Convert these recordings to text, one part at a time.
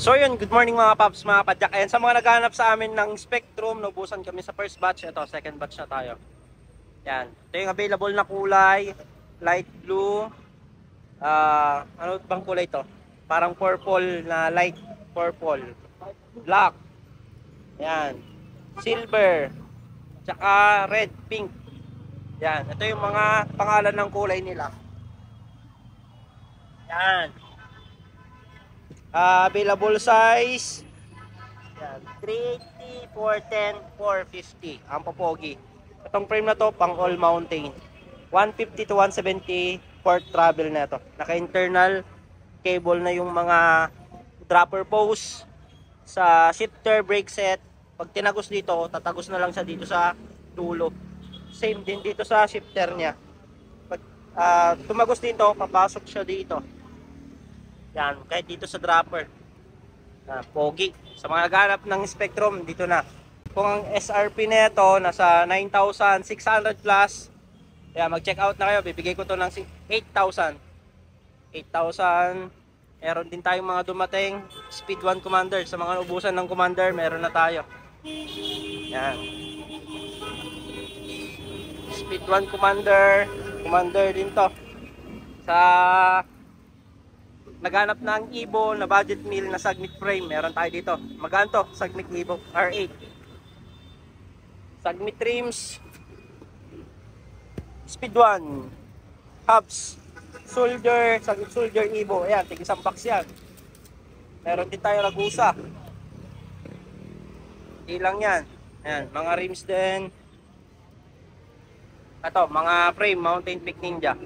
So yun, good morning mga paps, mga padyak. Ayan, sa mga naghahanap sa amin ng Spectrum, naubusan kami sa first batch. Ito, second batch na tayo. Yan, ito yung available na kulay. Light blue. Ano bang kulay ito? Parang purple na light purple. Black. Yan. Silver. Tsaka red, pink. Yan, ito yung mga pangalan ng kulay nila. Yan. Available size. Yan, 380, 410, 450. Ang popogi. Itong frame na to pang all mountain. 150 to 170 port travel na to. Naka-internal cable na yung mga dropper post sa shifter brake set. Pag tinagos dito, tatagos na lang siya dito sa dulo. Same din dito sa shifter niya. Pag tumagos dito, papasok siya dito. Yan, kahit dito sa dropper. Pogi. Sa mga naghanap ng Spectrum, dito na. Kung ang SRP nito nasa 9,600 plus, kaya mag-check out na kayo. Bibigay ko to ng 8,000. 8,000. Meron din tayong mga dumating Speed 1 Commander. Sa mga ubusan ng Commander, meron na tayo. Yan. Speed 1 Commander. Commander din to. Sa naghanap ng Evo na budget meal na Sagmit frame, meron tayo dito. Magkano to? Sagmit Evo R8. Sagmit rims. Speed 1. Hubs. Soldier. Sagmit Soldier Evo. Ayan, tig isang box yan. Meron din tayo Ragusa. Ilang yan. Ayan, mga rims din. Ito, mga frame, Mountain Peak Ninja.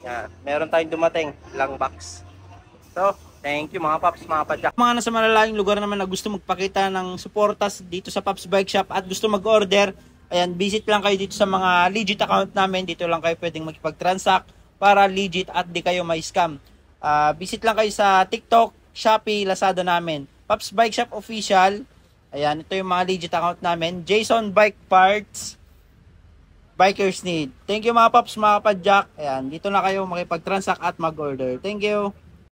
Yan, meron tayong dumating lang box. So, thank you mga paps, mga padyak. Mga nasa malalayong lugar naman na gusto magpakita ng suportas dito sa Paps Bike Shop at gusto mag-order, ayan, visit lang kayo dito sa mga legit account namin. Dito lang kayo pwedeng makipag-transact para legit at di kayo may scam. Visit lang kayo sa TikTok, Shopee, Lazada namin. Paps Bike Shop Official. Ayan, ito yung mga legit account namin. Jason Bike Parts. Bikers Need. Thank you mga paps, mga padyak. Ayan, dito na kayo makipag-transact at mag-order. Thank you.